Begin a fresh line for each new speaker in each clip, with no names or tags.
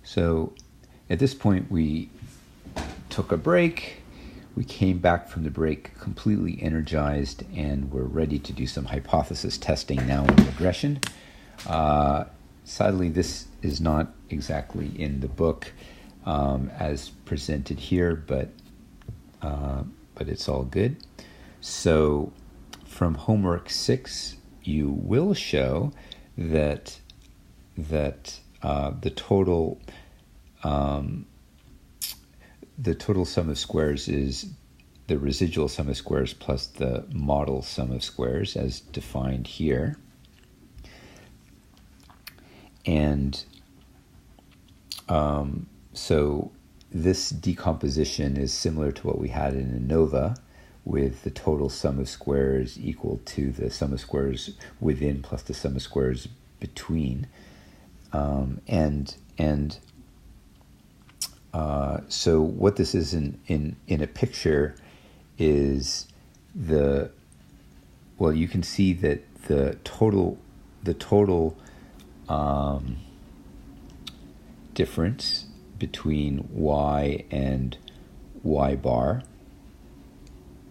So at this point, we took a break. We came back from the break completely energized, and we're ready to do some hypothesis testing now in regression. Sadly, this is not exactly in the book as presented here, but it's all good. So from homework 6, you will show that the total sum of squares is the residual sum of squares plus the model sum of squares as defined here. And so this decomposition is similar to what we had in ANOVA, with the total sum of squares equal to the sum of squares within plus the sum of squares between. So what this is in a picture is you can see that the total difference between y and y bar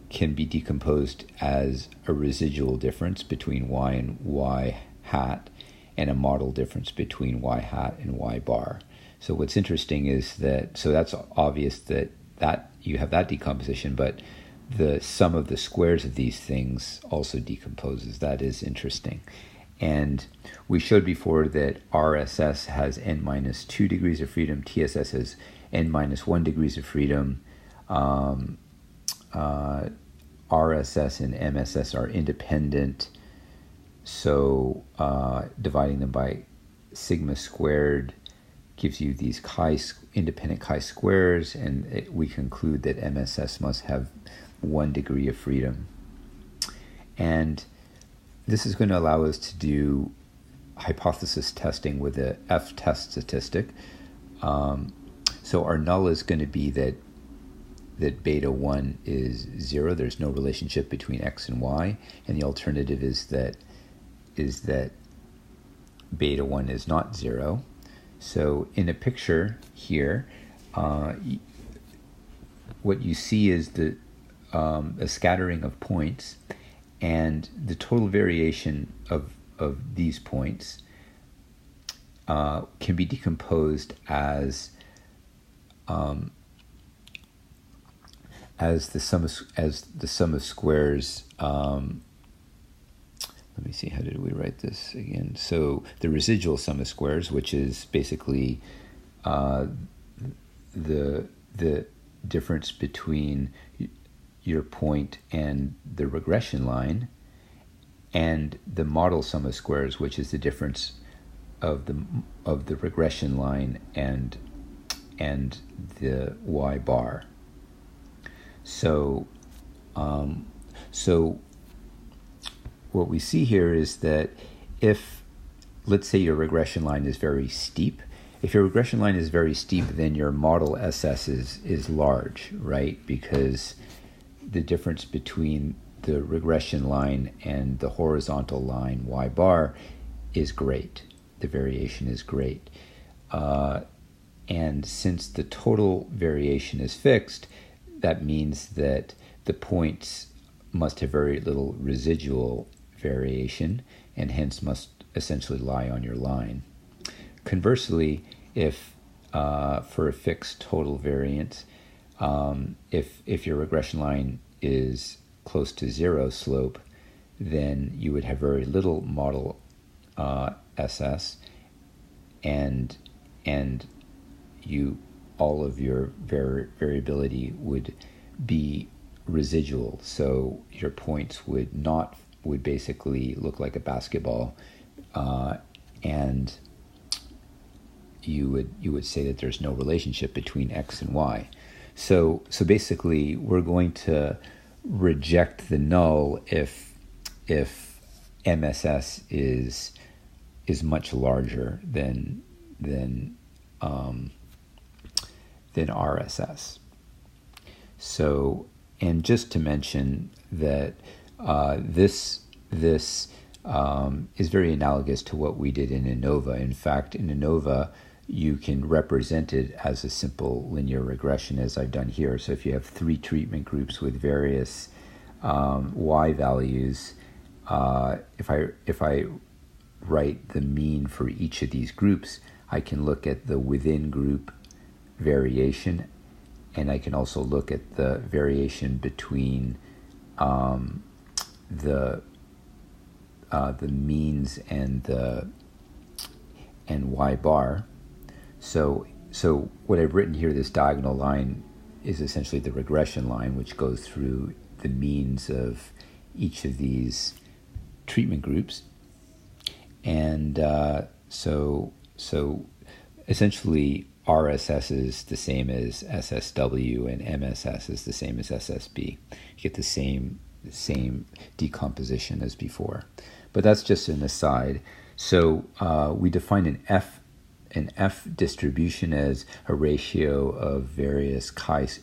can be decomposed as a residual difference between y and y hat and a model difference between y hat and y bar. So what's interesting is that's obvious that you have that decomposition, but the sum of the squares of these things also decomposes. That is interesting. And we showed before that RSS has n-2 degrees of freedom, TSS has n-1 degrees of freedom. RSS and MSS are independent, so dividing them by sigma squared gives you these independent chi-squares, and we conclude that MSS must have 1 degree of freedom. And this is going to allow us to do hypothesis testing with a F-test statistic. So our null is going to be that beta 1 is 0. There's no relationship between x and y, and the alternative is that beta 1 is not 0. So in a picture here, what you see is a scattering of points, and the total variation of these points can be decomposed as the sum of squares. Let me see, how did we write this again? So the residual sum of squares, which is basically the difference between your point and the regression line, and the model sum of squares, which is the difference of the regression line and the y bar. So what we see here is that if, let's say, your regression line is very steep, if your regression line is very steep, then your model SS is large, right? Because the difference between the regression line and the horizontal line, y bar, is great. The variation is great. And since the total variation is fixed, that means that the points must have very little residual variation and hence must essentially lie on your line. Conversely, if for a fixed total variance, if your regression line is close to 0 slope, then you would have very little model SS, and all of your variability would be residual. So your points would basically look like a basketball, and you would say that there's no relationship between x and y. So basically, we're going to reject the null if MSS is much larger than RSS. So, and just to mention that this is very analogous to what we did in ANOVA. In fact, in ANOVA, you can represent it as a simple linear regression, as I've done here. So if you have 3 treatment groups with various y values, if I write the mean for each of these groups, I can look at the within group variation, and I can also look at the variation between the means and y bar. So what I've written here, this diagonal line, is essentially the regression line, which goes through the means of each of these treatment groups. And so essentially RSS is the same as SSW, and MSS is the same as SSB. You get the same decomposition as before. But that's just an aside. So we define an F distribution as a ratio of various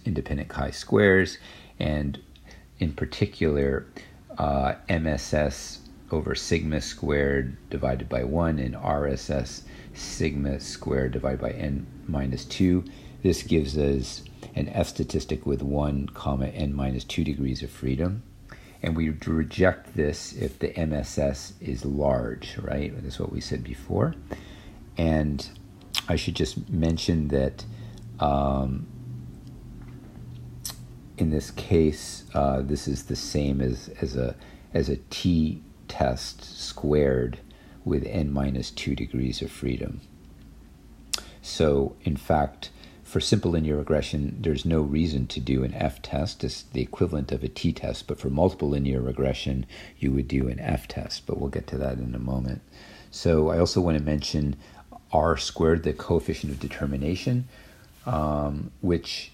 independent chi-squares, and in particular MSS over sigma squared divided by 1 and RSS sigma squared divided by n minus 2. This gives us an F statistic with 1 comma n minus 2 degrees of freedom. And we reject this if the MSS is large, right? That's what we said before. And I should just mention that in this case, this is the same as a t-test squared with n minus 2 degrees of freedom. So, in fact, for simple linear regression, there's no reason to do an f-test. It's the equivalent of a t-test. But for multiple linear regression, you would do an f-test. But we'll get to that in a moment. So I also want to mention r squared, the coefficient of determination, which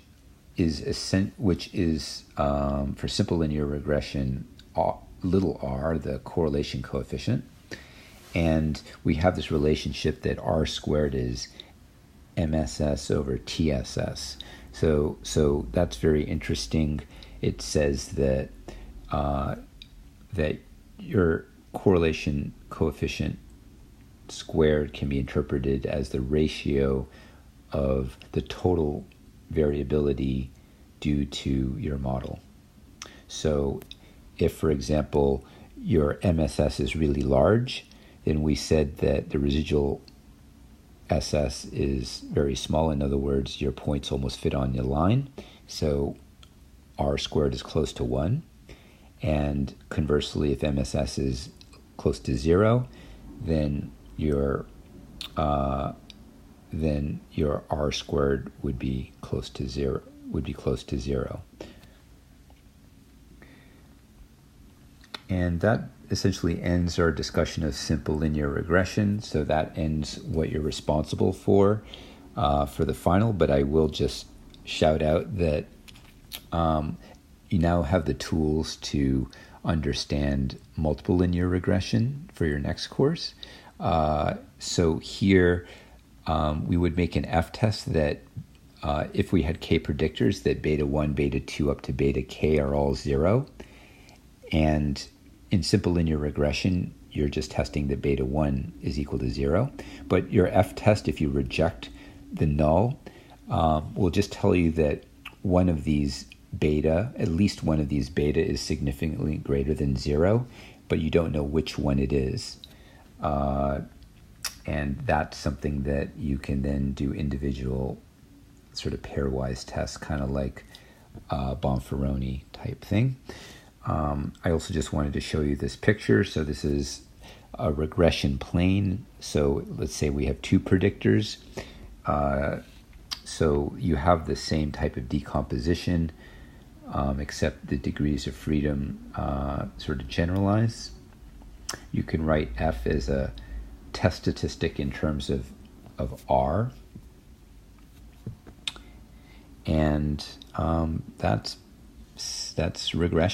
is for simple linear regression, little r, the correlation coefficient. And we have this relationship that r squared is MSS over TSS. So that's very interesting. It says that that your correlation coefficient squared can be interpreted as the ratio of the total variability due to your model. So if, for example, your MSS is really large, then we said that the residual SS is very small. In other words, your points almost fit on your line. So R squared is close to 1. And conversely, if MSS is close to 0, then your R squared would be close to 0. And that essentially ends our discussion of simple linear regression. So that ends what you're responsible for the final. But I will just shout out that you now have the tools to understand multiple linear regression for your next course. So here we would make an f-test that if we had k predictors, that beta 1, beta 2 up to beta k are all 0. And in simple linear regression, you're just testing that beta 1 is equal to 0. But your f-test, if you reject the null, will just tell you that one of these beta, at least one of these beta, is significantly greater than 0, but you don't know which one it is. And that's something that you can then do individual sort of pairwise tests, kind of like Bonferroni type thing. I also just wanted to show you this picture. So this is a regression plane. So let's say we have 2 predictors. So you have the same type of decomposition, except the degrees of freedom sort of generalize. You can write F as a test statistic in terms of R. And that's regression.